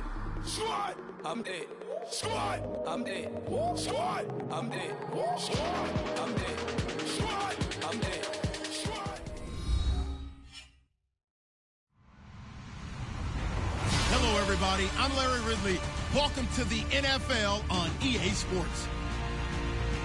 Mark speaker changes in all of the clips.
Speaker 1: dead. Squad, I'm dead. Squad, I'm dead. Squad, I'm dead. Squad, I'm dead. Squad, I'm dead. Squad.
Speaker 2: Hello, everybody. I'm Larry Ridley. Welcome to the NFL on EA Sports.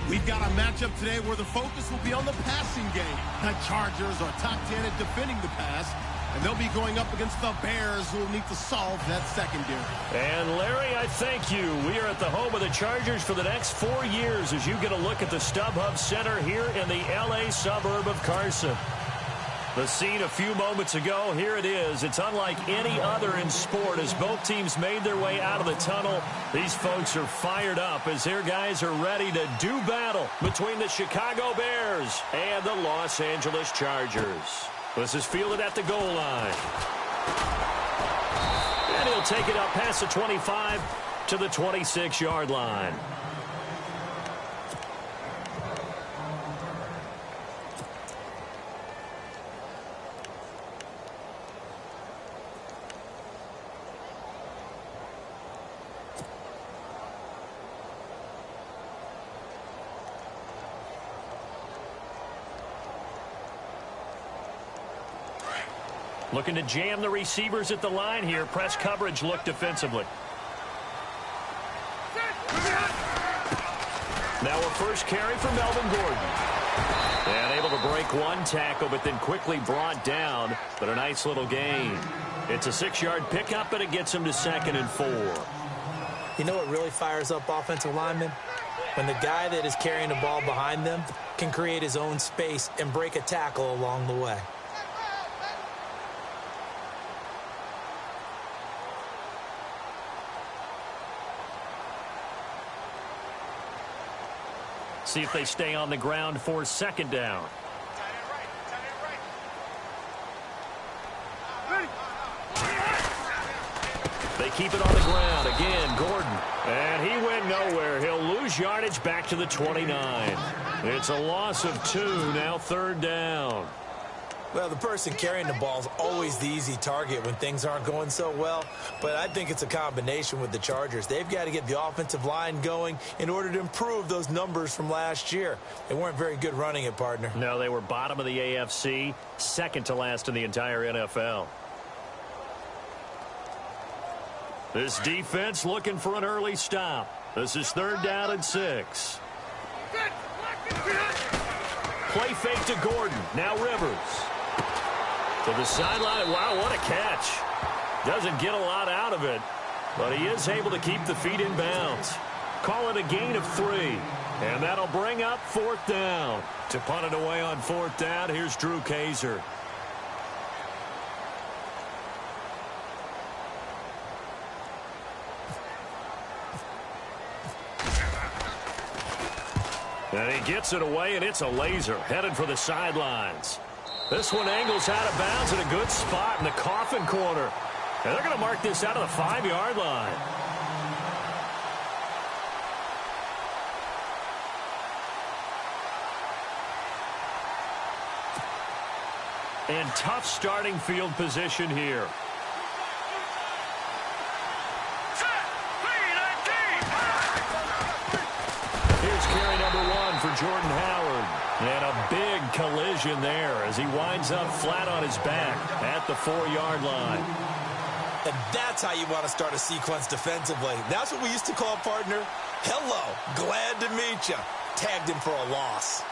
Speaker 2: We've got a matchup today where the focus will be on the passing game. The Chargers are top 10 at defending the pass, and they'll be going up against the Bears, who will need to solve that secondary.
Speaker 3: And, Larry, I thank you. We are at the home of the Chargers for the next 4 years as you get a look at the StubHub Center here in the L.A. suburb of Carson. The scene a few moments ago, here it is. It's unlike any other in sport as both teams made their way out of the tunnel. These folks are fired up as their guys are ready to do battle between the Chicago Bears and the Los Angeles Chargers. This is fielded at the goal line. And he'll take it up past the 25 to the 26-yard line. Looking to jam the receivers at the line here. Press coverage look defensively. Now a first carry for Melvin Gordon. And able to break one tackle, but then quickly brought down. But a nice little gain. It's a 6-yard pickup, and it gets him to 2nd and 4.
Speaker 4: You know what really fires up offensive linemen? When the guy that is carrying the ball behind them can create his own space and break a tackle along the way.
Speaker 3: See if they stay on the ground for 2nd down. They keep it on the ground. Again, Gordon. And he went nowhere. He'll lose yardage back to the 29. It's a loss of 2, now 3rd down.
Speaker 4: Well, the person carrying the ball is always the easy target when things aren't going so well. But I think it's a combination with the Chargers. They've got to get the offensive line going in order to improve those numbers from last year. They weren't very good running it, partner.
Speaker 3: No, they were bottom of the AFC, 2nd to last in the entire NFL. This defense looking for an early stop. This is 3rd down and 6. Play fake to Gordon. Now Rivers. To the sideline. Wow, what a catch. Doesn't get a lot out of it, but he is able to keep the feet in bounds. Call it a gain of 3, and that'll bring up 4th down. To punt it away on 4th down, here's Drew Kaiser. And he gets it away, and it's a laser headed for the sidelines. This one angles out of bounds in a good spot in the coffin corner. And they're going to mark this out of the 5-yard line. And tough starting field position here. Here's carry number 1 for Jordan Howard. And a big collision there as he winds up flat on his back at the 4-yard line.
Speaker 4: And that's how you want to start a sequence defensively. That's what we used to call, partner, hello, glad to meet you. Tagged him for a loss.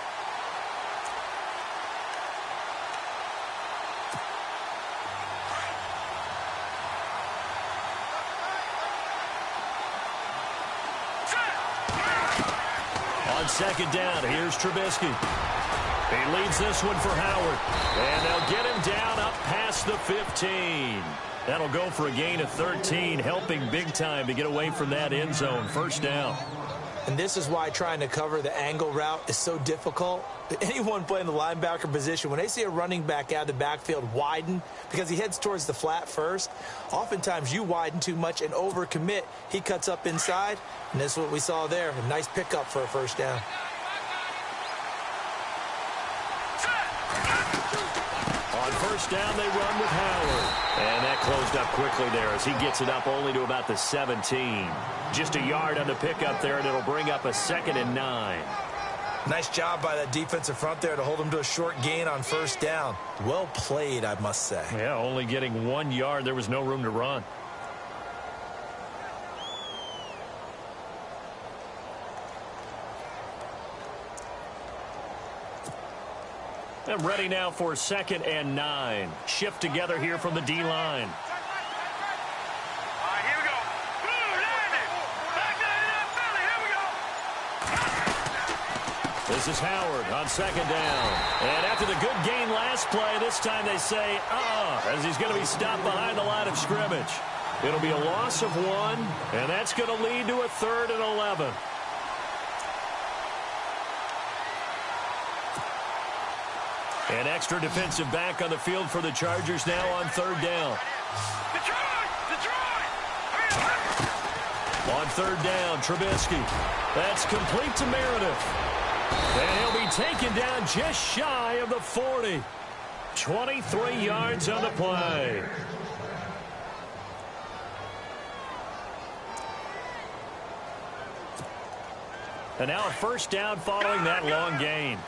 Speaker 3: On 2nd down, here's Trubisky. He leads this one for Howard. And they'll get him down up past the 15. That'll go for a gain of 13, helping big time to get away from that end zone. 1st down.
Speaker 4: And this is why trying to cover the angle route is so difficult. Anyone playing the linebacker position, when they see a running back out of the backfield widen because he heads towards the flat first, oftentimes you widen too much and overcommit. He cuts up inside, and that's what we saw there. A nice pickup for a 1st down.
Speaker 3: On 1st down, they run with Howard. And that closed up quickly there as he gets it up only to about the 17. Just a yard on the pickup there, and it'll bring up a 2nd and 9.
Speaker 4: Nice job by that defensive front there to hold him to a short gain on first down. Well played, I must say.
Speaker 3: Yeah, only getting 1 yard. There was no room to run. And ready now for 2nd and 9. Shift together here from the D-line. This is Howard on 2nd down. And after the good gain last play, this time they say, as he's going to be stopped behind the line of scrimmage. It'll be a loss of 1, and that's going to lead to a 3rd and 11. An extra defensive back on the field for the Chargers now on 3rd down. On 3rd down, Trubisky. That's complete to Meredith. And he'll be taken down just shy of the 40. 23 yards on the play. And now a first down following that long gain.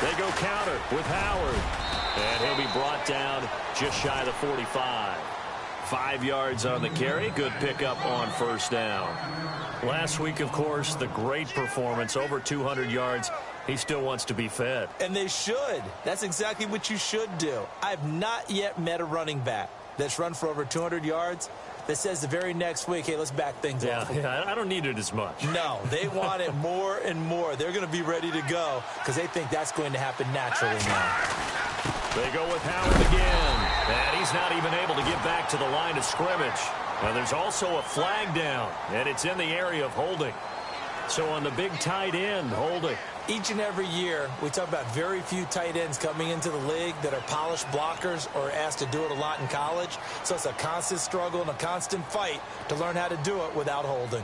Speaker 3: They go counter with Howard. And he'll be brought down just shy of the 45. 5 yards on the carry. Good pickup on first down. Last week, of course, the great performance, over 200 yards. He still wants to be fed.
Speaker 4: And they should. That's exactly what you should do. I've not yet met a running back that's run for over 200 yards that says the very next week, hey, let's back things off.
Speaker 3: Yeah, I don't need it as much.
Speaker 4: No, they want it more and more. They're going to be ready to go because they think that's going to happen naturally now.
Speaker 3: They go with Howard again. And he's not even able to get back to the line of scrimmage. And there's also a flag down, and it's in the area of holding. So on the big tight end, holding.
Speaker 4: Each and every year, we talk about very few tight ends coming into the league that are polished blockers or asked to do it a lot in college. So it's a constant struggle and a constant fight to learn how to do it without holding.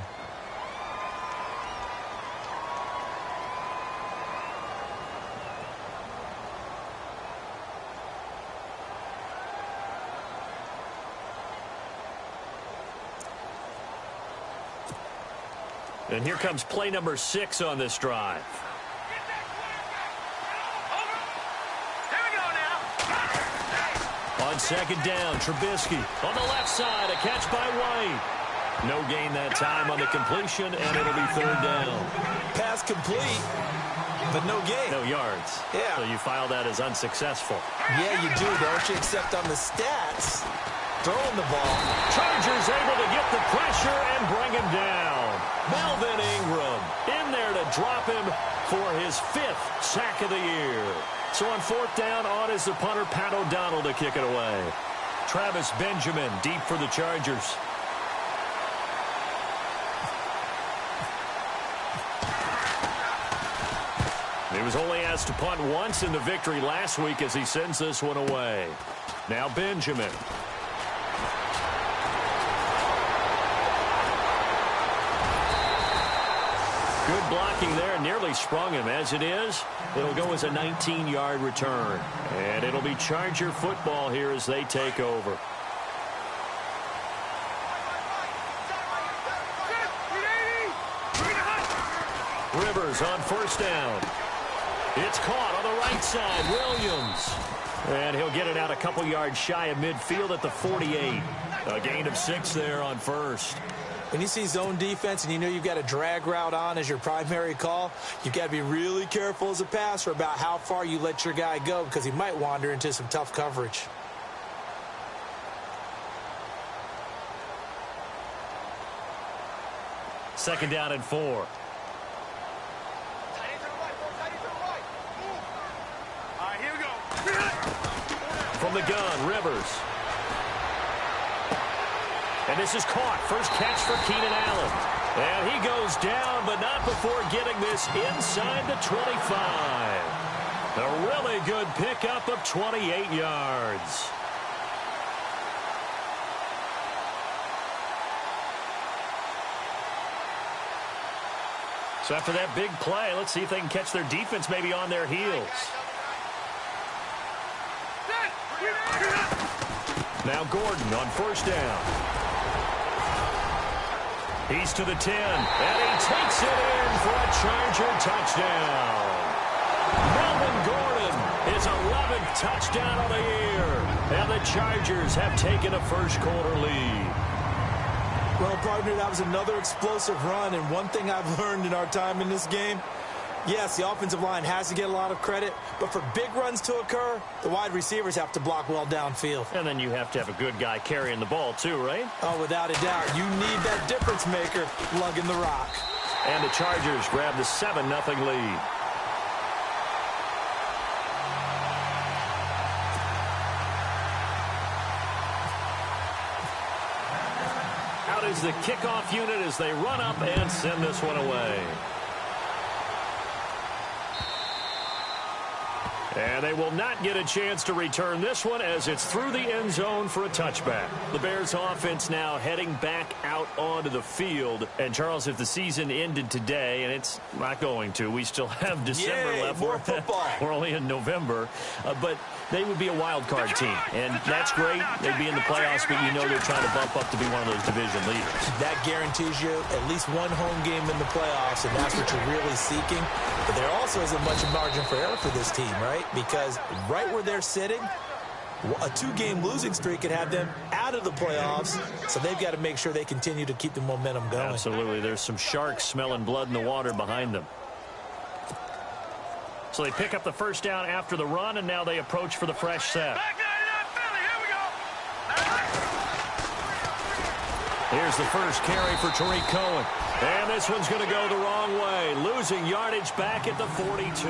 Speaker 3: And here comes play number 6 on this drive. On 2nd down, Trubisky on the left side, a catch by White. No gain that time on the completion, and it'll be 3rd down.
Speaker 4: Pass complete, but no gain.
Speaker 3: No yards.
Speaker 4: Yeah.
Speaker 3: So you file that as unsuccessful.
Speaker 4: Yeah, you do, don't you? Except on the stats, throwing the ball.
Speaker 3: Chargers able to get the pressure and bring him down. Melvin Ingram in there to drop him for his 5th sack of the year. So on 4th down, on is the punter, Pat O'Donnell, to kick it away. Travis Benjamin deep for the Chargers. He was only asked to punt once in the victory last week as he sends this one away. Now Benjamin. Good blocking there, nearly sprung him. As it is, it'll go as a 19-yard return. And it'll be Charger football here as they take over. Rivers on 1st down. It's caught on the right side, Williams. And he'll get it out a couple yards shy of midfield at the 48. A gain of 6 there on 1st.
Speaker 4: When you see zone defense and you know you've got a drag route on as your primary call, you've got to be really careful as a passer about how far you let your guy go because he might wander into some tough coverage.
Speaker 3: Second down and 4. From the gun, Rivers. And this is caught. First catch for Keenan Allen. And he goes down, but not before getting this inside the 25. A really good pickup of 28 yards. So after that big play, let's see if they can catch their defense maybe on their heels. Now Gordon on first down. He's to the 10, and he takes it in for a Charger touchdown. Melvin Gordon, his 11th touchdown of the year, and the Chargers have taken a first-quarter lead.
Speaker 4: Well, partner, that was another explosive run, and one thing I've learned in our time in this game, yes, the offensive line has to get a lot of credit, but for big runs to occur, the wide receivers have to block well downfield.
Speaker 3: And then you have to have a good guy carrying the ball too, right?
Speaker 4: Oh, without a doubt. You need that difference maker lugging the rock.
Speaker 3: And the Chargers grab the 7-0 lead. Out is the kickoff unit as they run up and send this one away. And they will not get a chance to return this one as it's through the end zone for a touchback. The Bears offense now heading back out onto the field. And, Charles, if the season ended today, and it's not going to, we still have December left.
Speaker 4: More football.
Speaker 3: We're only in November. But they would be a wild card team. And that's great. They'd be in the playoffs, but you know they're trying to bump up to be one of those division leaders. That
Speaker 4: guarantees you at least one home game in the playoffs, and that's what you're really seeking. But there also isn't much margin for error for this team, right? Because right where they're sitting, a 2-game losing streak could have them out of the playoffs, so they've got to make sure they continue to keep the momentum going.
Speaker 3: Absolutely. There's some sharks smelling blood in the water behind them. So they pick up the first down after the run, and now they approach for the fresh set. Here's the first carry for Tariq Cohen. And this one's going to go the wrong way, losing yardage back at the 42.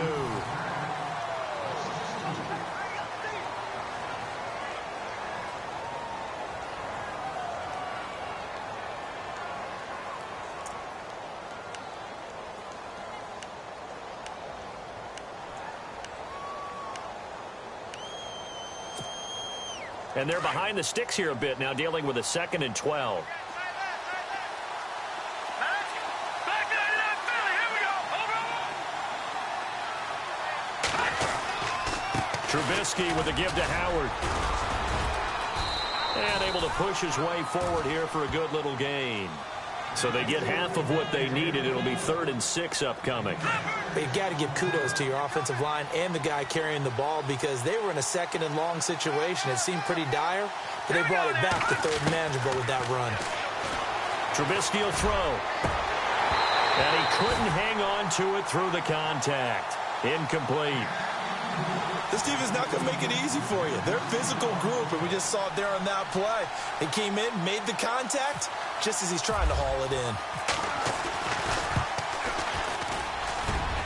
Speaker 3: And they're behind the sticks here a bit now, dealing with a 2nd and 12. Trubisky with a give to Howard. And able to push his way forward here for a good little gain. So they get half of what they needed. It'll be 3rd and 6 upcoming.
Speaker 4: But you got to give kudos to your offensive line and the guy carrying the ball because they were in a 2nd and long situation. It seemed pretty dire, but they brought it back to 3rd and manageable with that run.
Speaker 3: Trubisky will throw. And he couldn't hang on to it through the contact. Incomplete.
Speaker 4: This team is not going to make it easy for you. They're a physical group, and we just saw it there on that play. He came in, made the contact, just as he's trying to haul it in.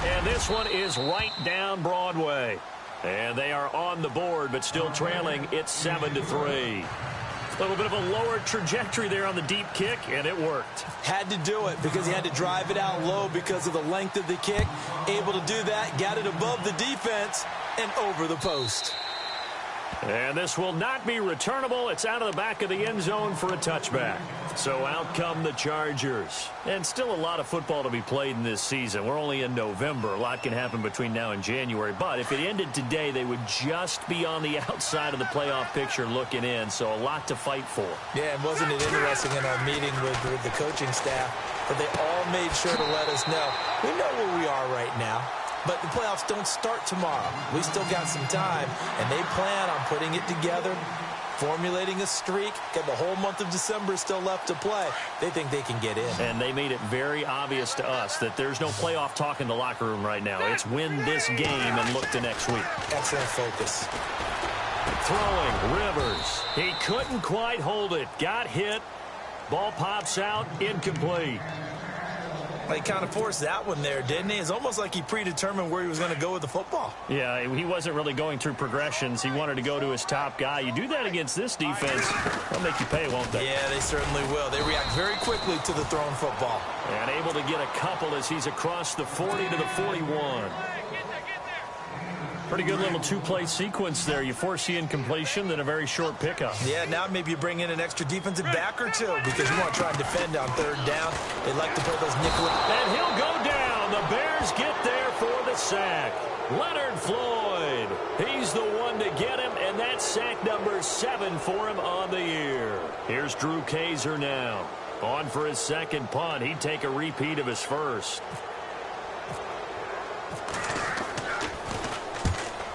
Speaker 3: And this one is right down Broadway. And they are on the board, but still trailing. It's 7-3. A little bit of a lower trajectory there on the deep kick, and it worked.
Speaker 4: Had to do it because he had to drive it out low because of the length of the kick. Able to do that, got it above the defense and over the post.
Speaker 3: And this will not be returnable. It's out of the back of the end zone for a touchback. So out come the Chargers. And still a lot of football to be played in this season. We're only in November. A lot can happen between now and January. But if it ended today, they would just be on the outside of the playoff picture looking in. So a lot to fight for.
Speaker 4: Yeah, and wasn't it interesting in our meeting with the coaching staff? But they all made sure to let us know. We know where we are right now. But the playoffs don't start tomorrow. We still got some time, and they plan on putting it together, formulating a streak. Got the whole month of December still left to play. They think they can get in.
Speaker 3: And they made it very obvious to us that there's no playoff talk in the locker room right now. It's win this game and look to next week.
Speaker 4: Excellent focus.
Speaker 3: Throwing, Rivers. He couldn't quite hold it. Got hit. Ball pops out, incomplete.
Speaker 4: He kind of forced that one there, didn't he? It's almost like he predetermined where he was going to go with the football.
Speaker 3: Yeah, he wasn't really going through progressions. He wanted to go to his top guy. You do that against this defense, they'll make you pay, won't they?
Speaker 4: Yeah, they certainly will. They react very quickly to the thrown football.
Speaker 3: And able to get a couple as he's across the 40 to the 41. Pretty good little two-play sequence there. You force the incompletion, then a very short pickup.
Speaker 4: Yeah, now maybe you bring in an extra defensive back or two because you want to try and defend on 3rd down. They like to play those nickel.
Speaker 3: And he'll go down. The Bears get there for the sack. Leonard Floyd. He's the one one to get him, and that's sack number 7 for him on the year. Here's Drew Kaiser now. On for his second punt. He'd take a repeat of his first.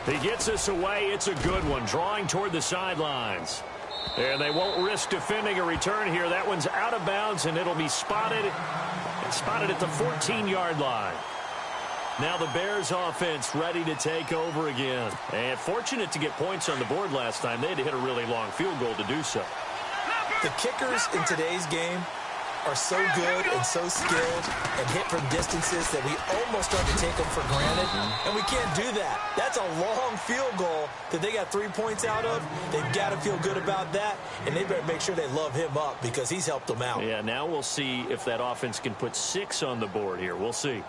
Speaker 3: He gets us away. It's a good one, drawing toward the sidelines. And they won't risk defending a return here. That one's out of bounds, and it'll be spotted at the 14-yard line. Now the Bears offense ready to take over again. And fortunate to get points on the board last time. They had to hit a really long field goal to do so.
Speaker 4: The kickers in today's game are so good and so skilled and hit from distances that we almost start to take them for granted, and we can't do that. That's a long field goal that they got 3 points out of. They've got to feel good about that, and they better make sure they love him up because he's helped them out.
Speaker 3: Yeah, now we'll see if that offense can put 6 on the board here. We'll see.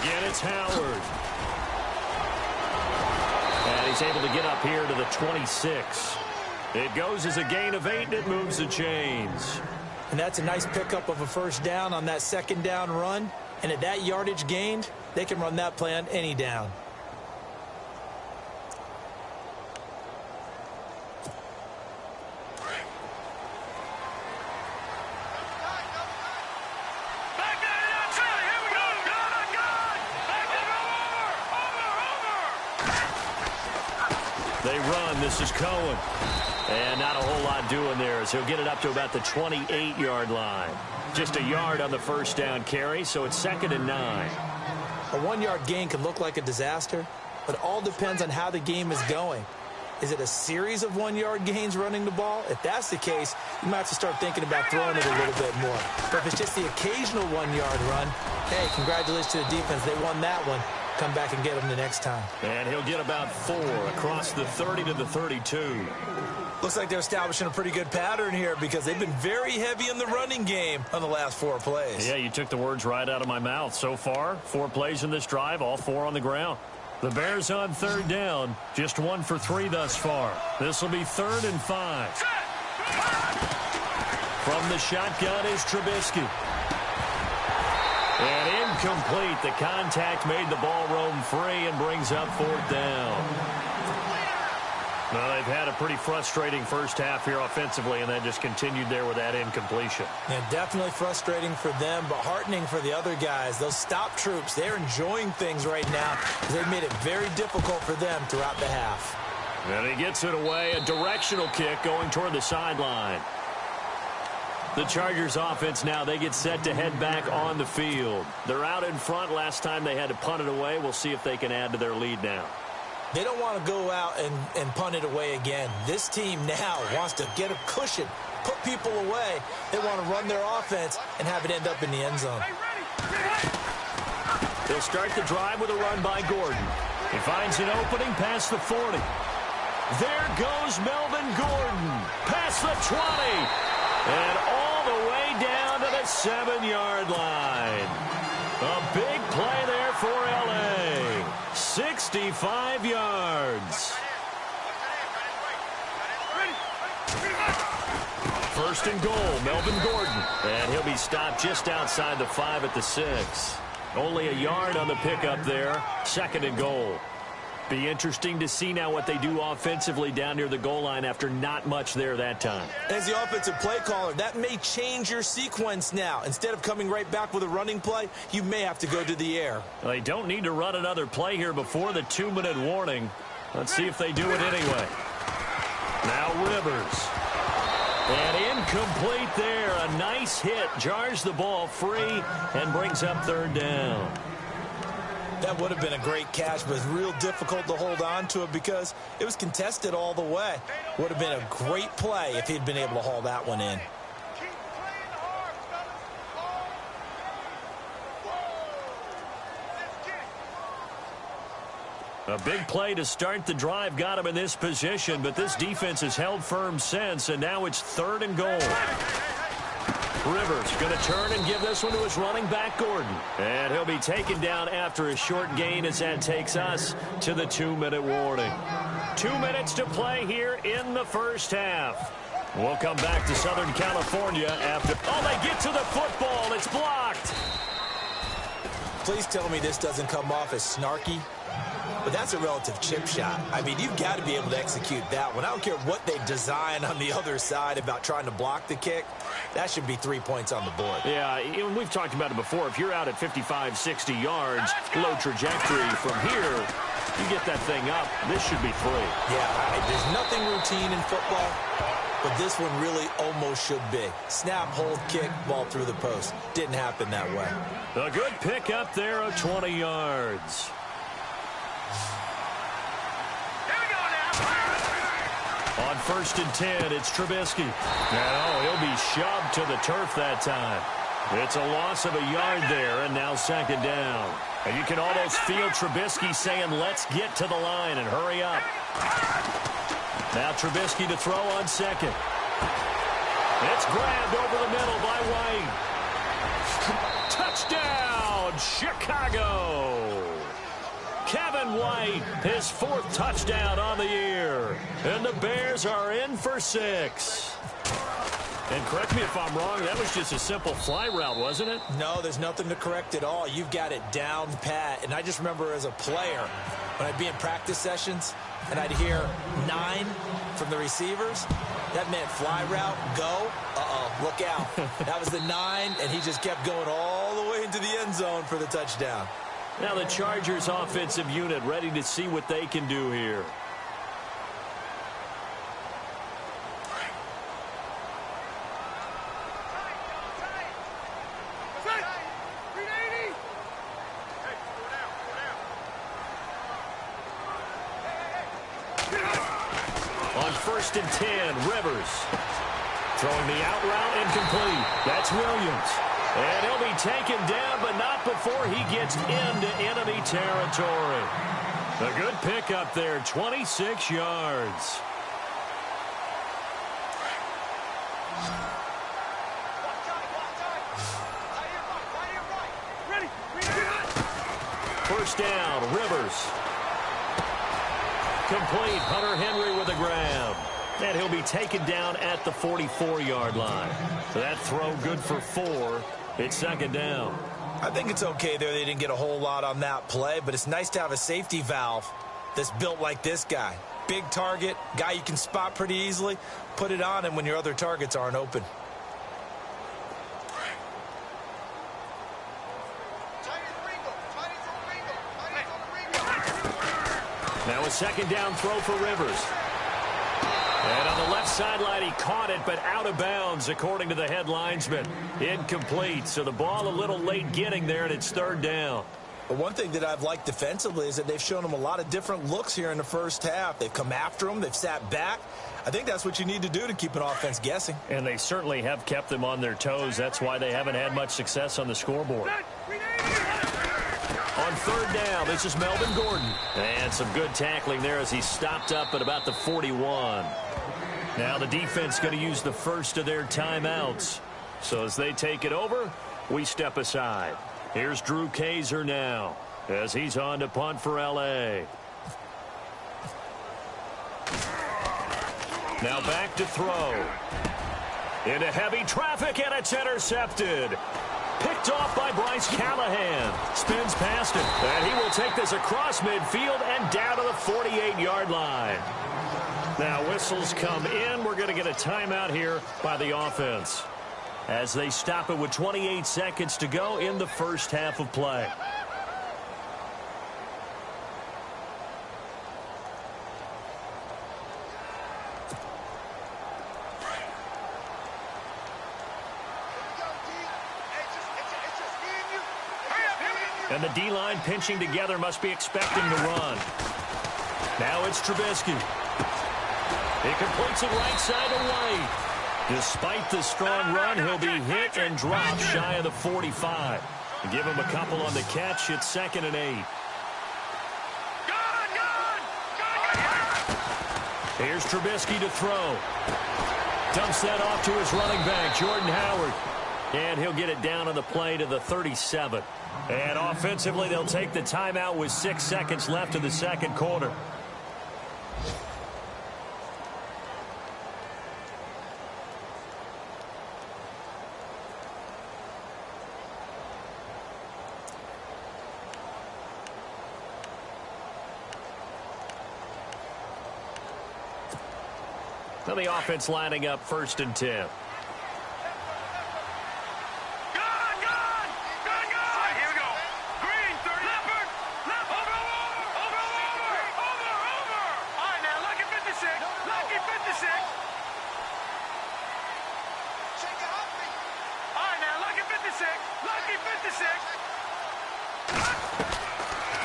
Speaker 3: Again, it's Howard. And he's able to get up here to the 26. It goes as a gain of 8, and it moves the chains.
Speaker 4: And that's a nice pickup of a first down on that second down run. And at that yardage gained, they can run that play on any down.
Speaker 3: They run. This is Cohen. And not a whole lot doing there as he'll get it up to about the 28-yard line. Just a yard on the first down carry, so it's 2nd and 9.
Speaker 4: A 1-yard gain can look like a disaster, but it all depends on how the game is going. Is it a series of 1-yard gains running the ball? If that's the case, you might have to start thinking about throwing it a little bit more. But if it's just the occasional 1-yard run, hey, congratulations to the defense. They won that one. Come back and get them the next time.
Speaker 3: And he'll get about 4 across the 30 to the 32.
Speaker 4: Looks like they're establishing a pretty good pattern here because they've been very heavy in the running game on the last 4 plays.
Speaker 3: Yeah, you took the words right out of my mouth. So far, 4 plays in this drive, all 4 on the ground. The Bears on 3rd down, just 1 for 3 thus far. This will be 3rd and 5. From the shotgun is Trubisky. And incomplete. The contact made the ball roam free and brings up 4th down. Well, they've had a pretty frustrating first half here offensively, and then just continued there with that incompletion.
Speaker 4: Yeah, definitely frustrating for them, but heartening for the other guys. Those stop troops, they're enjoying things right now because they've made it very difficult for them throughout the half.
Speaker 3: And he gets it away, a directional kick going toward the sideline. The Chargers offense now, they get set to head back on the field. They're out in front. Last time they had to punt it away. We'll see if they can add to their lead now.
Speaker 4: They don't want to go out and punt it away again. This team now wants to get a cushion, put people away. They want to run their offense and have it end up in the end zone.
Speaker 3: They'll start the drive with a run by Gordon. He finds an opening past the 40. There goes Melvin Gordon past the 20. And all the way down to the 7-yard line. A big play there for L.A. 65 yards. 1st and goal, Melvin Gordon. And he'll be stopped just outside the 5 at the 6. Only a yard on the pickup there. 2nd and goal. Be interesting to see now what they do offensively down near the goal line after not much there that time.
Speaker 4: As the offensive play caller, that may change your sequence now. Instead of coming right back with a running play, you may have to go to the air.
Speaker 3: Well, they don't need to run another play here before the 2-minute warning. Let's see if they do it anyway. Now Rivers. And incomplete there. A nice hit. Jars the ball free and brings up 3rd down.
Speaker 4: That would have been a great catch, but it's real difficult to hold on to it because it was contested all the way. Would have been a great play if he'd been able to haul that one in.
Speaker 3: A big play to start the drive got him in this position, but this defense has held firm since, and now it's 3rd and goal. Rivers going to turn and give this one to his running back, Gordon. And he'll be taken down after a short gain as that takes us to the 2-minute warning. 2 minutes to play here in the first half. We'll come back to Southern California after. Oh, they get to the football. It's blocked.
Speaker 4: Please tell me this doesn't come off as snarky, but that's a relative chip shot. I mean, you've got to be able to execute that one. I don't care what they design on the other side about trying to block the kick. That should be 3 points on the board.
Speaker 3: Yeah, we've talked about it before. If you're out at 55, 60 yards, low trajectory from here, you get that thing up, this should be 3.
Speaker 4: Yeah, there's nothing routine in football, but this one really almost should be. Snap, hold, kick, ball through the post. Didn't happen that way.
Speaker 3: A good pick up there of 20 yards. On 1st and 10, it's Trubisky. And, he'll be shoved to the turf that time. It's a loss of a yard there, and now 2nd down. And you can almost feel Trubisky saying, let's get to the line and hurry up. Now Trubisky to throw on 2nd. It's grabbed over the middle by White. Touchdown, Chicago! Kevin White, his 4th touchdown on the year. And the Bears are in for 6. And correct me if I'm wrong, that was just a simple fly route, wasn't it?
Speaker 4: No, there's nothing to correct at all. You've got it down pat. And I just remember as a player, when I'd be in practice sessions, and I'd hear 9 from the receivers, that meant fly route, go, look out. That was the 9, and he just kept going all the way into the end zone for the touchdown.
Speaker 3: Now the Chargers offensive unit ready to see what they can do here. On 1st and 10, Rivers. Throwing the out route incomplete. That's Williams. And he'll be taken down, but not before he gets into enemy territory. A good pickup there, 26 yards. First down, Rivers. Complete, Hunter Henry with a grab. And he'll be taken down at the 44-yard line. That throw good for 4. It's 2nd down.
Speaker 4: I think it's okay there. They didn't get a whole lot on that play, but it's nice to have a safety valve that's built like this guy. Big target, guy you can spot pretty easily. Put it on him when your other targets aren't open.
Speaker 3: Now a 2nd down throw for Rivers. And on the left sideline, he caught it, but out of bounds, according to the head linesman. Incomplete, so the ball a little late getting there, and it's 3rd down.
Speaker 4: But one thing that I've liked defensively is that they've shown him a lot of different looks here in the first half. They've come after him. They've sat back. I think that's what you need to do to keep an offense guessing.
Speaker 3: And they certainly have kept them on their toes. That's why they haven't had much success on the scoreboard. On 3rd down, this is Melvin Gordon. And some good tackling there as he stopped up at about the 41. Now the defense going to use the first of their timeouts. So as they take it over, we step aside. Here's Drew Kaiser now as he's on to punt for L.A. Now back to throw. Into heavy traffic, and it's intercepted. Picked off by Bryce Callahan. Spins past him. And he will take this across midfield and down to the 48-yard line. Now whistles come in. We're going to get a timeout here by the offense as they stop it with 28 seconds to go in the first half of play. And the D-line pinching together must be expecting to run. Now it's Trubisky. He completes it right side to White. Despite the strong run, he'll be hit and dropped shy of the 45. Give him a couple on the catch. It's 2nd and 8. Here's Trubisky to throw. Dumps that off to his running back, Jordan Howard. And he'll get it down on the play to the 37. And offensively, they'll take the timeout with 6 seconds left in the second quarter. Now the offense lining up 1st and 10.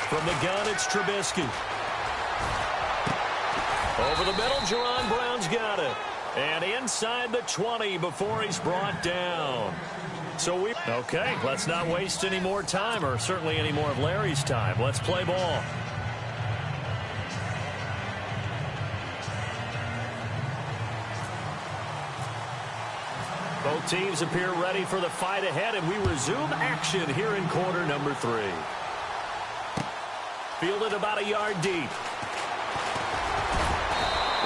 Speaker 3: From the gun, it's Trubisky. Over the middle, Jerron Brown's got it. And inside the 20 before he's brought down. Okay, let's not waste any more time, or certainly any more of Larry's time. Let's play ball. Both teams appear ready for the fight ahead, and we resume action here in quarter number 3. Fielded about a yard deep.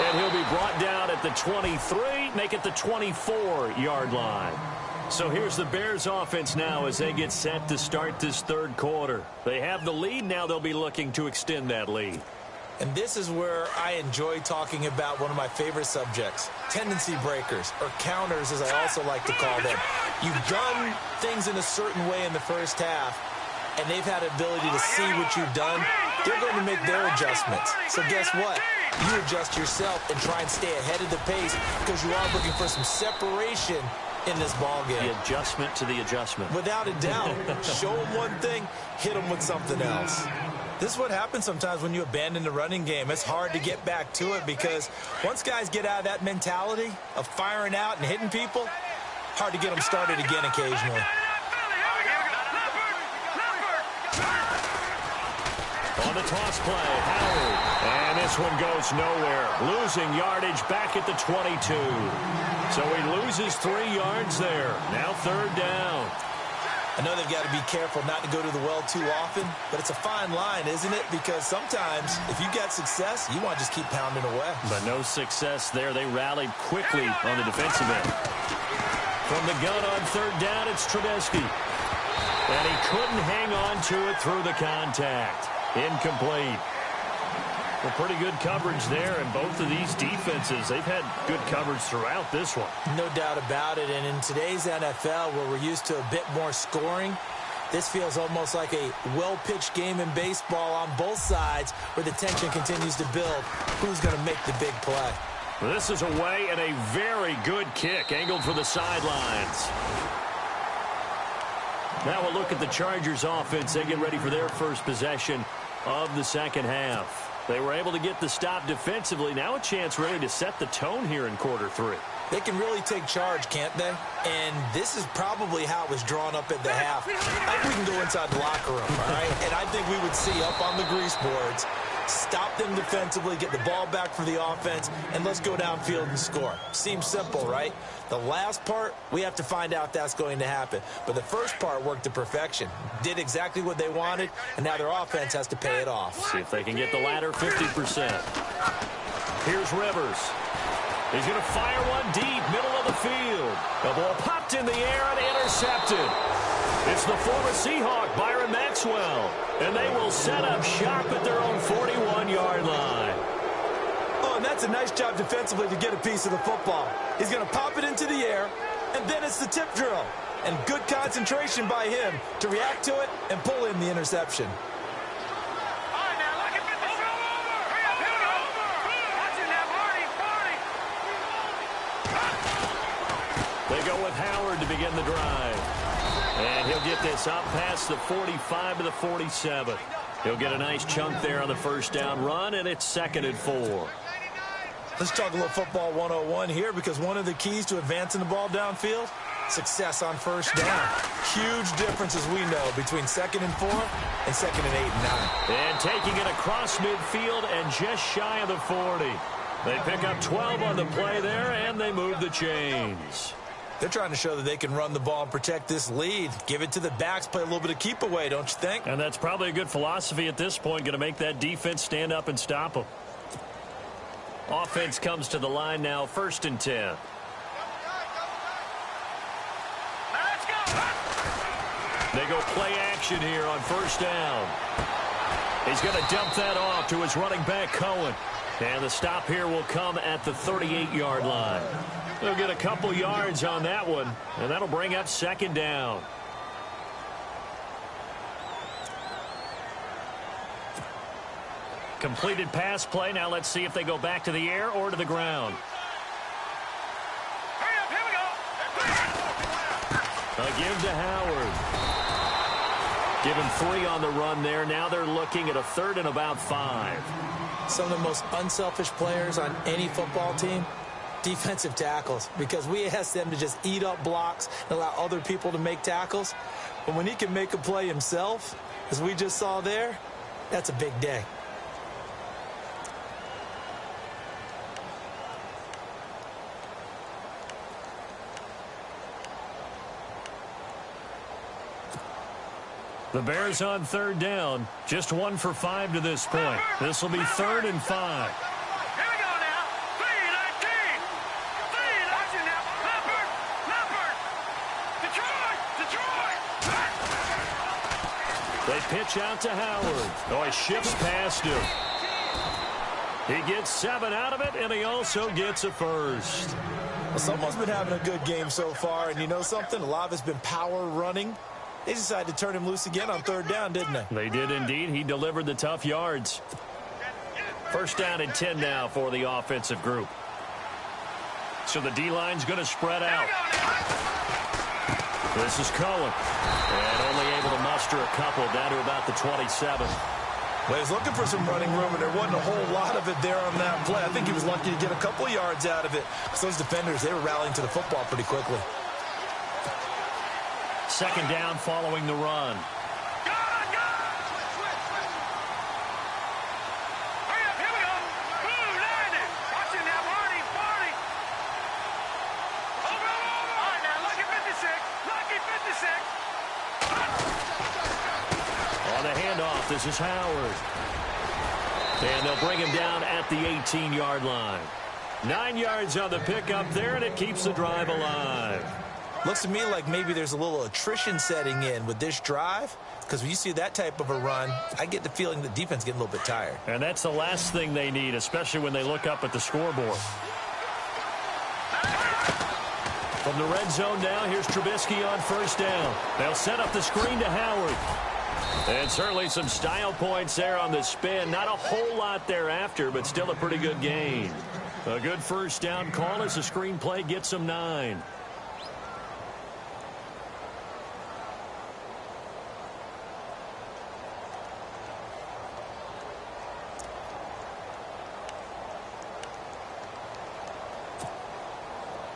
Speaker 3: And he'll be brought down at the 23, make it the 24-yard line. So here's the Bears offense now as they get set to start this 3rd quarter. They have the lead. Now they'll be looking to extend that lead.
Speaker 4: And this is where I enjoy talking about one of my favorite subjects, tendency breakers, or counters as I also like to call them. You've done things in a certain way in the first half, and they've had the ability to see what you've done. They're going to make their adjustments. So guess what? You adjust yourself and try and stay ahead of the pace because you are looking for some separation in this ball game.
Speaker 3: The adjustment to the adjustment.
Speaker 4: Without a doubt. Show them one thing, hit them with something else. This is what happens sometimes when you abandon the running game. It's hard to get back to it because once guys get out of that mentality of firing out and hitting people, hard to get them started again occasionally.
Speaker 3: On the toss play, Howard. And this one goes nowhere. Losing yardage back at the 22. So he loses 3 yards there. Now 3rd down.
Speaker 4: I know they've got to be careful not to go to the well too often, but it's a fine line, isn't it? Because sometimes if you got success, you want to just keep pounding away.
Speaker 3: But no success there. They rallied quickly on the defensive end. From the gun on 3rd down, it's Trubisky. And he couldn't hang on to it through the contact. Incomplete. Well, pretty good coverage there, and both of these defenses, they've had good coverage throughout this one.
Speaker 4: No doubt about it, and in today's NFL, where we're used to a bit more scoring, this feels almost like a well-pitched game in baseball on both sides, where the tension continues to build. Who's going to make the big play?
Speaker 3: Well, this is away, and a very good kick, angled for the sidelines. Now we'll look at the Chargers offense. They get ready for their first possession of the 2nd half. They were able to get the stop defensively. Now a chance really to set the tone here in quarter 3.
Speaker 4: They can really take charge, can't they? And this is probably how it was drawn up at the half. I think we can go inside the locker room, all right? And I think we would see up on the grease boards, stop them defensively, get the ball back for the offense, and let's go downfield and score. Seems simple, right? The last part, we have to find out if that's going to happen. But the first part worked to perfection. Did exactly what they wanted, and now their offense has to pay it off.
Speaker 3: See if they can get the latter 50%. Here's Rivers. He's going to fire one deep, middle of the field. The ball popped in the air and intercepted. It's the former Seahawk, Byron Maxwell. And they will set up shop at their own 41-yard line.
Speaker 4: Oh, and that's a nice job defensively to get a piece of the football. He's going to pop it into the air, and then it's the tip drill. And good concentration by him to react to it and pull in the interception.
Speaker 3: They go with Howard to begin the drive. And he'll get this up past the 45 to the 47. He'll get a nice chunk there on the 1st down run, and it's 2nd and 4.
Speaker 4: Let's talk a little football 101 here, because one of the keys to advancing the ball downfield, success on 1st down. Huge difference, as we know, between 2nd and 4 and 2nd and 8 and 9.
Speaker 3: And taking it across midfield and just shy of the 40. They pick up 12 on the play there, and they move the chains.
Speaker 4: They're trying to show that they can run the ball and protect this lead. Give it to the backs, play a little bit of keep away, don't you think?
Speaker 3: And that's probably a good philosophy at this point, going to make that defense stand up and stop them. Offense comes to the line now, 1st and 10. They go play action here on 1st down. He's going to dump that off to his running back, Cohen. And the stop here will come at the 38-yard line. They'll get a couple yards on that one, and that'll bring up second down. Completed pass play. Now let's see if they go back to the air or to the ground. A give to Howard. Give him 3 on the run there. Now they're looking at a 3rd and about 5.
Speaker 4: Some of the most unselfish players on any football team, defensive tackles, because we ask them to just eat up blocks and allow other people to make tackles. But when he can make a play himself, as we just saw there, that's a big day.
Speaker 3: The Bears on 3rd down. Just 1 for 5 to this point. This will be 3rd and 5.
Speaker 5: Here we go now. 3-19. 3-19 now. Leopard. Detroit.
Speaker 3: They pitch out to Howard. Oh, he shifts past him. He gets 7 out of it, and he also gets a first.
Speaker 4: Well, someone's been having a good game so far, and you know something? A lot of it's been power running. They decided to turn him loose again on 3rd down, didn't they?
Speaker 3: They did indeed. He delivered the tough yards. First down and 10 now for the offensive group. So the D-line's going to spread out. This is Cohen. And only able to muster a couple down to about the 27.
Speaker 4: Well, he's looking for some running room, and there wasn't a whole lot of it there on that play. I think he was lucky to get a couple of yards out of it. Because those defenders, they were rallying to the football pretty quickly.
Speaker 3: Second down following the run. On the handoff, this is Howard. And they'll bring him down at the 18-yard line. 9 yards on the pickup there, and it keeps the drive alive.
Speaker 4: Looks to me like maybe there's a little attrition setting in with this drive, because when you see that type of a run, I get the feeling the defense getting a little bit tired.
Speaker 3: And that's the last thing they need, especially when they look up at the scoreboard. From the red zone now, here's Trubisky on 1st down. They'll set up the screen to Howard. And certainly some style points there on the spin. Not a whole lot thereafter, but still a pretty good gain. A good 1st down call as the screen play gets them 9.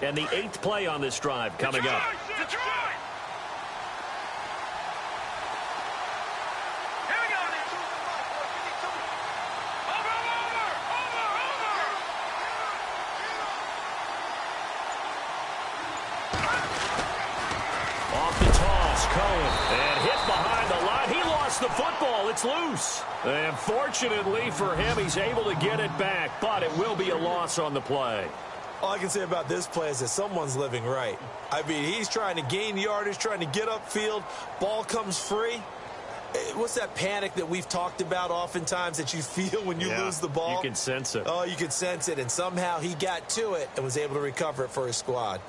Speaker 3: And the 8th play on this drive coming up.
Speaker 5: Detroit! Here we go. Over.
Speaker 3: Off the toss, Cohen. And hit behind the line. He lost the football. It's loose. And fortunately for him, he's able to get it back. But it will be a loss on the play.
Speaker 4: All I can say about this play is that someone's living right. I mean, he's trying to gain yardage, trying to get upfield. Ball comes free. What's that panic that we've talked about oftentimes that you feel when you lose the ball?
Speaker 3: You can sense it.
Speaker 4: Oh, you can sense it. And somehow he got to it and was able to recover it for his squad.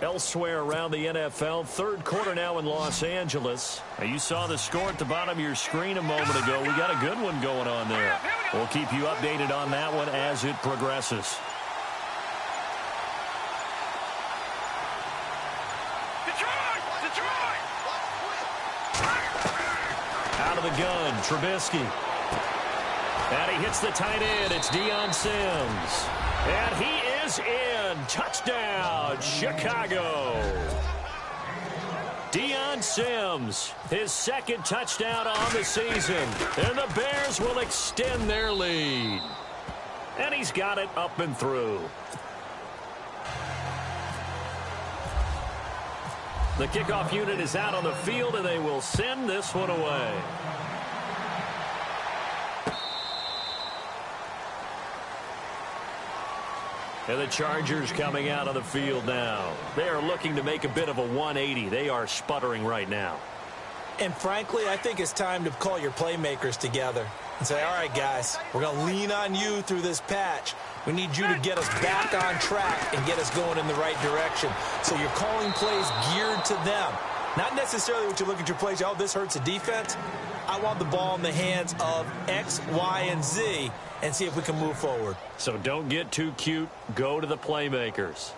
Speaker 3: Elsewhere around the NFL, 3rd quarter now in Los Angeles. Now, you saw the score at the bottom of your screen a moment ago. We got a good one going on there. We'll keep you updated on that one as it progresses. Out of the gun, Trubisky. And he hits the tight end. It's Deion Sims. And he is in. Touchdown, Chicago. Deion Sims, his 2nd touchdown on the season. And the Bears will extend their lead. And he's got it up and through. The kickoff unit is out on the field, and they will send this one away. And the Chargers coming out on the field now. They are looking to make a bit of a 180. They are sputtering right now.
Speaker 4: And frankly, I think it's time to call your playmakers together. and say, all right, guys, we're going to lean on you through this patch. We need you to get us back on track and get us going in the right direction. So you're calling plays geared to them. Not necessarily what you look at your plays, oh, this hurts the defense. I want the ball in the hands of X, Y, and Z and see if we can move forward.
Speaker 3: So don't get too cute. Go to the playmakers.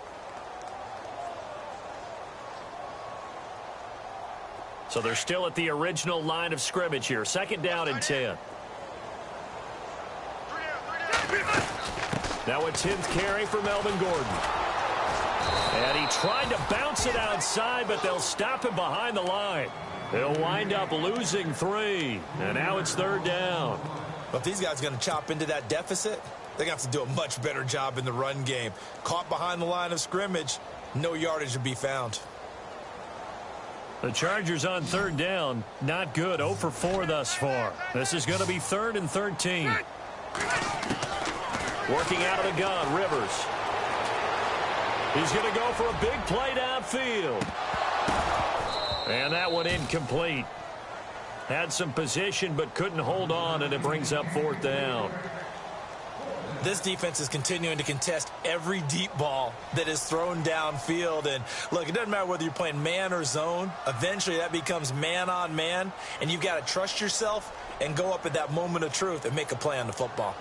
Speaker 3: So they're still at the original line of scrimmage here. 2nd down and 10. Now a 10th carry for Melvin Gordon. And he tried to bounce it outside, but they'll stop him behind the line. They'll wind up losing 3. And now it's 3rd down.
Speaker 4: But if these guys are going to chop into that deficit, they're going to have to do a much better job in the run game. Caught behind the line of scrimmage, no yardage to be found.
Speaker 3: The Chargers on 3rd down, not good. 0 for 4 thus far. This is going to be 3rd and 13. Working out of the gun, Rivers. He's going to go for a big play downfield. And that one incomplete. Had some position but couldn't hold on, and it brings up 4th down.
Speaker 4: This defense is continuing to contest every deep ball that is thrown downfield. And, look, it doesn't matter whether you're playing man or zone. Eventually that becomes man on man, and you've got to trust yourself and go up at that moment of truth and make a play on the football.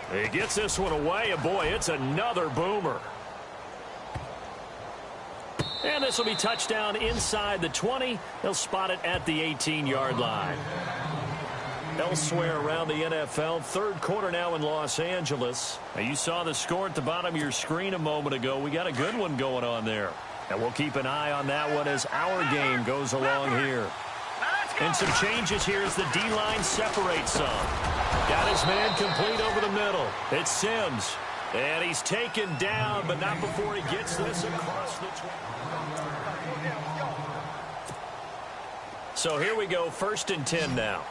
Speaker 3: He gets this one away, and boy, it's another boomer. And this will be touchdown inside the 20. They'll spot it at the 18-yard line. Elsewhere around the NFL, 3rd quarter now in Los Angeles. Now, you saw the score at the bottom of your screen a moment ago. We got a good one going on there. And we'll keep an eye on that one as our game goes along here. And some changes here as the D-line separates some. Got his man complete over the middle. It's Sims. And he's taken down, but not before he gets this across the 20. So here we go, 1st and 10 now.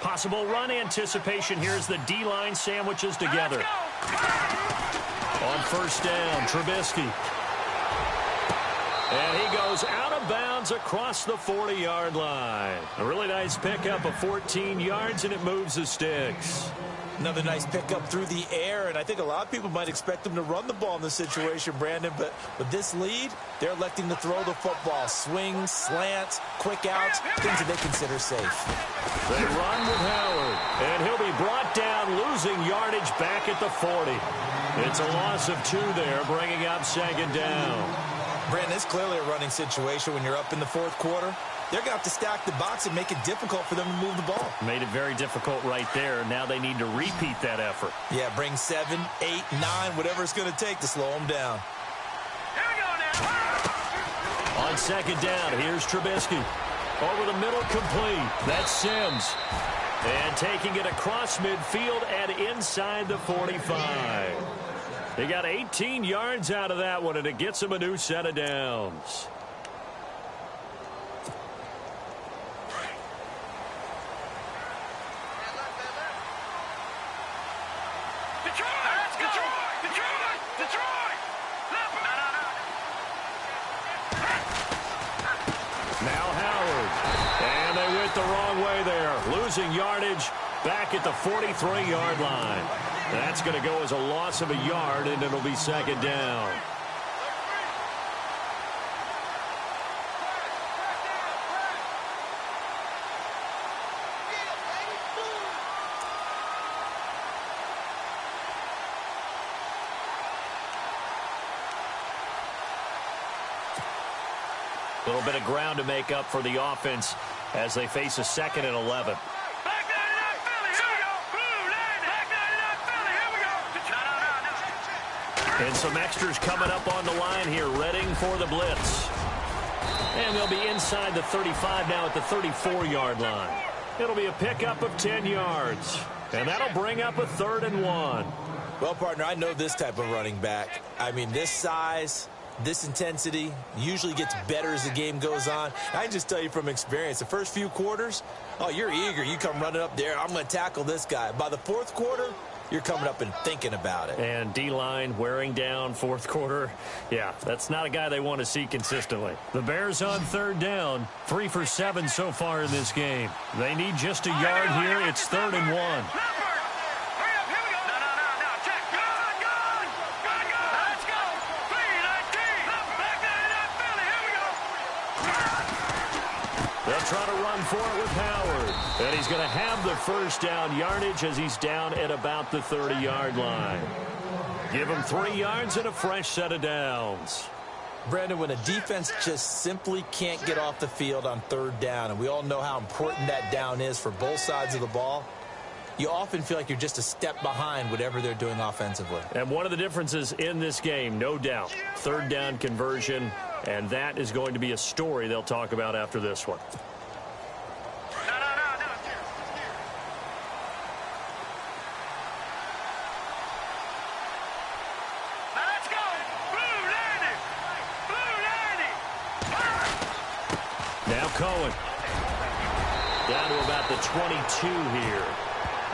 Speaker 3: Possible run anticipation here as the D-line sandwiches together. On 1st down, Trubisky. And he goes out of bounds across the 40-yard line. A really nice pickup of 14 yards, and it moves the sticks.
Speaker 4: Another nice pickup through the air, and I think a lot of people might expect them to run the ball in this situation, Brandon, but with this lead, they're electing to throw the football. Swings, slants, quick outs, things that they consider safe.
Speaker 3: They run with Howard, and he'll be brought down, losing yardage back at the 40. It's a loss of 2 there, bringing up 2nd down.
Speaker 4: Brandon, it's clearly a running situation when you're up in the 4th quarter. They're going to have to stack the box and make it difficult for them to move the ball.
Speaker 3: Made it very difficult right there. Now they need to repeat that effort.
Speaker 4: Yeah, bring 7, 8, 9, whatever it's going to take to slow them down.
Speaker 5: Here we go now.
Speaker 3: On 2nd down, here's Trubisky. Over the middle, complete. That's Sims. And taking it across midfield and inside the 45. They got 18 yards out of that one, and it gets them a new set of downs. Now Howard. And they went the wrong way there. Losing yardage back at the 43-yard line. That's going to go as a loss of a yard, and it'll be 2nd down. A little bit of ground to make up for the offense as they face a 2nd and 11. And some extras coming up on the line here, readying for the blitz. And they'll be inside the 35 now at the 34-yard line. It'll be a pickup of 10 yards. And that'll bring up a 3rd and 1.
Speaker 4: Well, partner, I know this type of running back. I mean, this size, This intensity usually gets better as the game goes on. I can just tell you from experience, the first few quarters, oh, you're eager. You come running up there, I'm going to tackle this guy. By the fourth quarter, you're coming up and thinking about it.
Speaker 3: And D-line wearing down fourth quarter. Yeah, that's not a guy they want to see consistently. The Bears on third down, 3 for 7 so far in this game. They need just a yard here. It's 3rd and 1. They'll try to run for it with Howard. And he's going to have the first down yardage as he's down at about the 30-yard line. Give him 3 yards and a fresh set of downs.
Speaker 4: Brandon, when a defense just simply can't get off the field on third down, and we all know how important that down is for both sides of the ball, you often feel like you're just a step behind whatever they're doing offensively.
Speaker 3: And one of the differences in this game, no doubt, third down conversion, and that is going to be a story they'll talk about after this one. Now Cohen. Down to about the 22 here.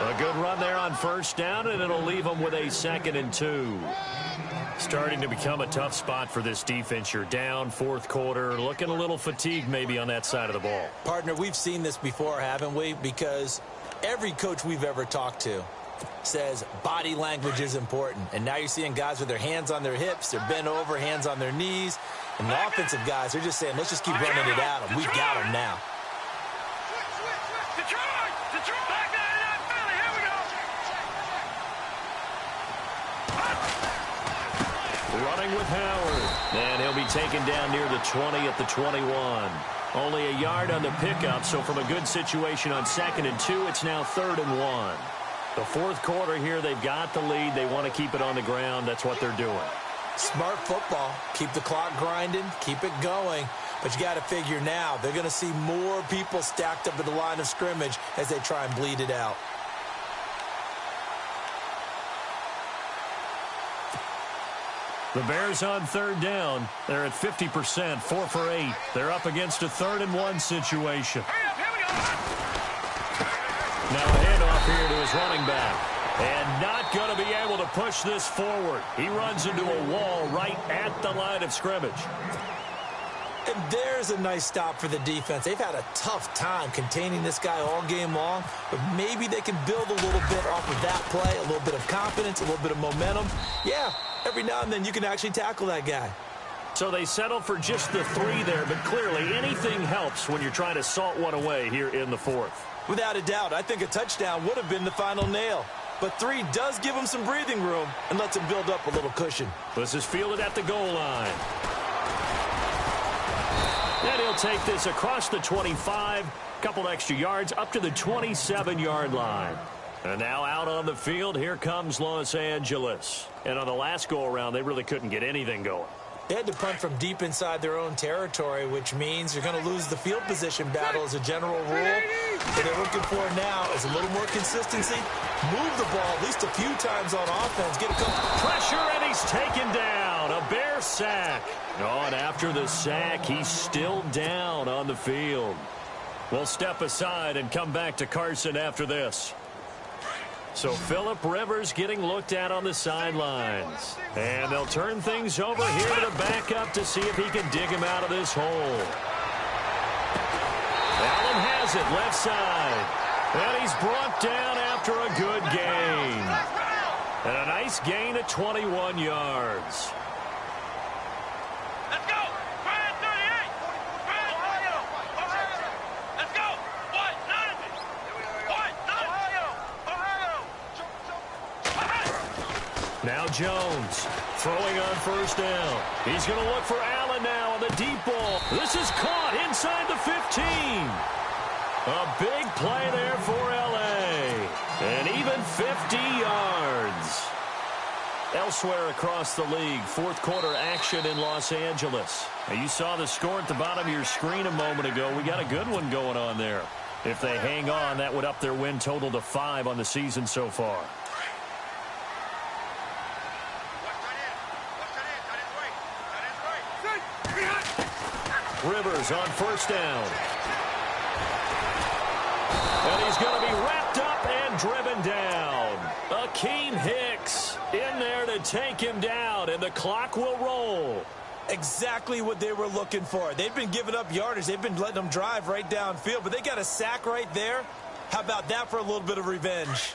Speaker 3: A good run there on first down, and it'll leave them with a 2nd and 2. Starting to become a tough spot for this defense. You're down fourth quarter, looking a little fatigued maybe on that side of the ball.
Speaker 4: Partner, we've seen this before, haven't we? Because every coach we've ever talked to says body language is important. And now you're seeing guys with their hands on their hips, they're bent over, hands on their knees. And the offensive guys, they're just saying, let's just keep running it at them. We've got them now.
Speaker 3: Running with Howard. And he'll be taken down near the 20 at the 21. Only a yard on the pickup, so from a good situation on 2nd and 2, it's now 3rd and 1. The fourth quarter here, they've got the lead. They want to keep it on the ground. That's what they're doing.
Speaker 4: Smart football. Keep the clock grinding. Keep it going. But you got to figure now, they're going to see more people stacked up at the line of scrimmage as they try and bleed it out.
Speaker 3: The Bears on third down. They're at 50%, 4 for 8. They're up against a 3rd and 1 situation. Now a handoff here to his running back. And not going to be able to push this forward. He runs into a wall right at the line of scrimmage.
Speaker 4: And there's a nice stop for the defense. They've had a tough time containing this guy all game long, but maybe they can build a little bit off of that play, a little bit of confidence, a little bit of momentum. Yeah, every now and then you can actually tackle that guy.
Speaker 3: So they settle for just the 3 there, but clearly anything helps when you're trying to salt one away here in the fourth.
Speaker 4: Without a doubt, I think a touchdown would have been the final nail. But 3 does give him some breathing room and lets him build up a little cushion.
Speaker 3: This is fielded at the goal line. And he'll take this across the 25, couple extra yards up to the 27-yard line. And now out on the field, here comes Los Angeles. And on the last go-around, they really couldn't get anything going.
Speaker 4: They had to punt from deep inside their own territory, which means you're going to lose the field position battle as a general rule. What they're looking for now is a little more consistency. Move the ball at least a few times on offense. Get a couple.
Speaker 3: Pressure, and he's taken down. A Bear sack. Oh, and after the sack, he's still down on the field. We'll step aside and come back to Carson after this. So Phillip Rivers getting looked at on the sidelines. And they'll turn things over here to the backup to see if he can dig him out of this hole. Allen has it left side. And he's brought down after a good gain. And a nice gain at 21 yards.
Speaker 5: Let's go! 38! Ohio! Let's go! What? Ohio!
Speaker 3: Now Jones throwing on first down. He's going to look for Allen now on the deep ball. This is caught inside the 15. A big play there for L.A. And even 50 yards. Elsewhere across the league, fourth quarter action in Los Angeles. Now you saw the score at the bottom of your screen a moment ago. We got a good one going on there. If they hang on, that would up their win total to 5 on the season so far. Rivers on first down. And he's going to be wrapped up and driven down. Akeem Hicks in there to take him down, and the clock will roll.
Speaker 4: Exactly what they were looking for. They've been giving up yardage. They've been letting them drive right downfield, but they got a sack right there. How about that for a little bit of revenge?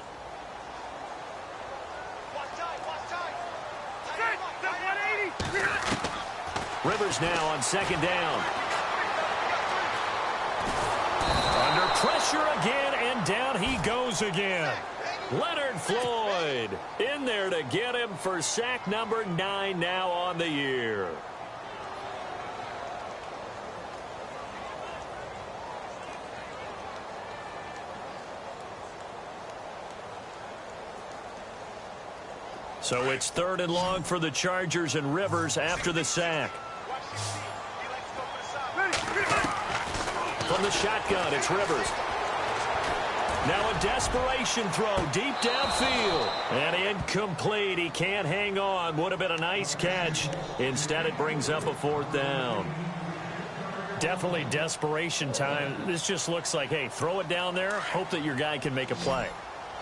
Speaker 3: Rivers now on second down. Under pressure again, and down he goes again. Leonard Floyd in there to get him for sack number 9 now on the year. So it's 3rd and long for the Chargers, and Rivers after the sack. From the shotgun, it's Rivers. Now a desperation throw deep downfield. And incomplete. He can't hang on. Would have been a nice catch. Instead, it brings up a 4th down.
Speaker 6: Definitely desperation time. This just looks like, hey, throw it down there. Hope that your guy can make a play.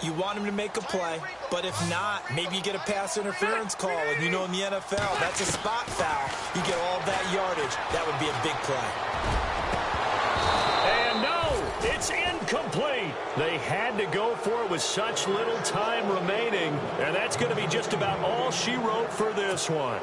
Speaker 4: You want him to make a play, but if not, maybe you get a pass interference call. And you know in the NFL, that's a spot foul. You get all that yardage. That would be a big play.
Speaker 3: And no, it's incomplete. They had to go for it with such little time remaining. And that's going to be just about all she wrote for this one.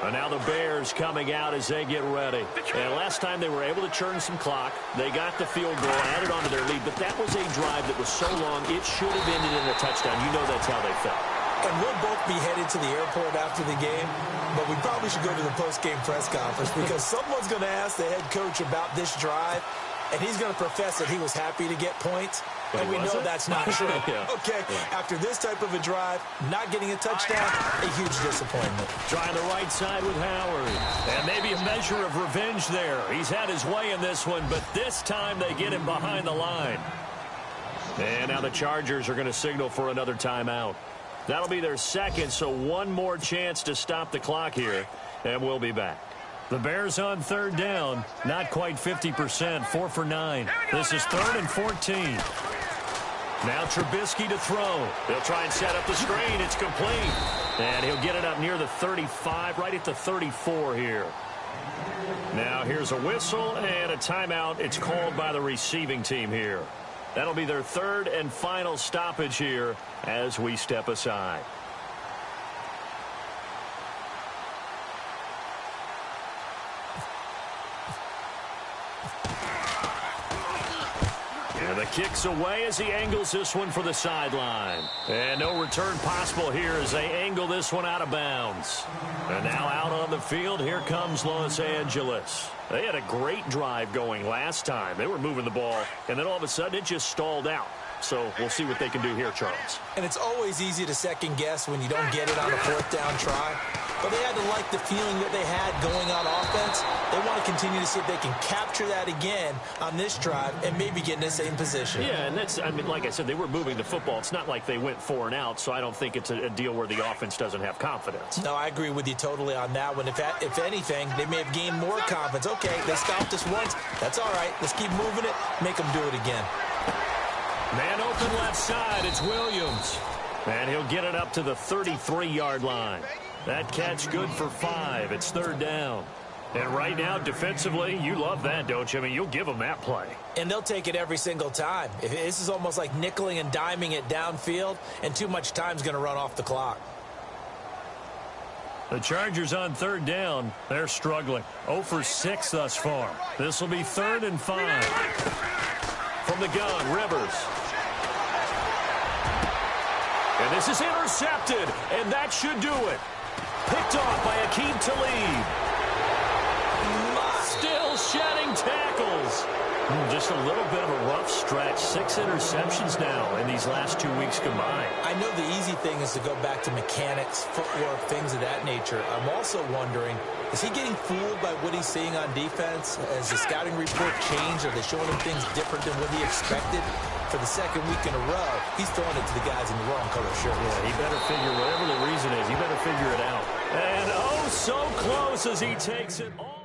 Speaker 3: And now the Bears coming out as they get ready. And last time they were able to churn some clock. They got the field goal, added on to their lead. But that was a drive that was so long, it should have ended in a touchdown. You know that's how they felt.
Speaker 4: And we'll both be headed to the airport after the game. But we probably should go to the post-game press conference because someone's going to ask the head coach about this drive. And he's going to profess that he was happy to get points. And we know that's not true.
Speaker 3: Yeah.
Speaker 4: Okay, after this type of a drive, not getting a touchdown, a huge disappointment.
Speaker 3: Trying the right side with Howard. And maybe a measure of revenge there. He's had his way in this one, but this time they get him behind the line. And now the Chargers are going to signal for another timeout. That'll be their second, so one more chance to stop the clock here, and we'll be back.
Speaker 6: The Bears on 3rd down, not quite 50%, 4 for 9. This is 3rd and 14.
Speaker 3: Now Trubisky to throw. They'll try and set up the screen. It's complete. And he'll get it up near the 35, right at the 34 here. Now here's a whistle and a timeout. It's called by the receiving team here. That'll be their 3rd and final stoppage here as we step aside. And the kick's away as he angles this one for the sideline. And no return possible here as they angle this one out of bounds. And now out on the field, here comes Los Angeles. They had a great drive going last time. They were moving the ball, and then all of a sudden it just stalled out. So we'll see what they can do here, Charles.
Speaker 4: And it's always easy to second guess when you don't get it on a 4th down try. But they had to like the feeling that they had going on offense. They want to continue to see if they can capture that again on this drive and maybe get in the same position.
Speaker 3: Yeah, and that's, I mean, like I said, they were moving the football. It's not like they went 4 and out, so I don't think it's a deal where the offense doesn't have confidence.
Speaker 4: No, I agree with you totally on that one. If anything, they may have gained more confidence. Okay, they stopped us once. That's all right. Let's keep moving it. Make them do it again.
Speaker 3: Man open left side. It's Williams. And he'll get it up to the 33-yard line. That catch good for 5. It's 3rd down. And right now, defensively, you love that, don't you? I mean, you'll give them that play.
Speaker 4: And they'll take it every single time. This is almost like nickeling and diming it downfield, and too much time's going to run off the clock.
Speaker 6: The Chargers on 3rd down. They're struggling. 0 for 6 thus far. This will be 3rd and 5.
Speaker 3: From the gun, Rivers. And this is intercepted, and that should do it. Picked off by Akeem Talib. Still shedding tackles. Just a little bit of a rough stretch. 6 interceptions now in these last 2 weeks combined.
Speaker 4: I know the easy thing is to go back to mechanics, footwork, things of that nature. I'm also wondering, is he getting fooled by what he's seeing on defense? Has the scouting report changed? Are they showing him things different than what he expected? For the 2nd week in a row, he's throwing it to the guys in the wrong color shirt.
Speaker 3: Yeah, he better figure, whatever the reason is, he better figure it out. And oh, so close as he takes it all.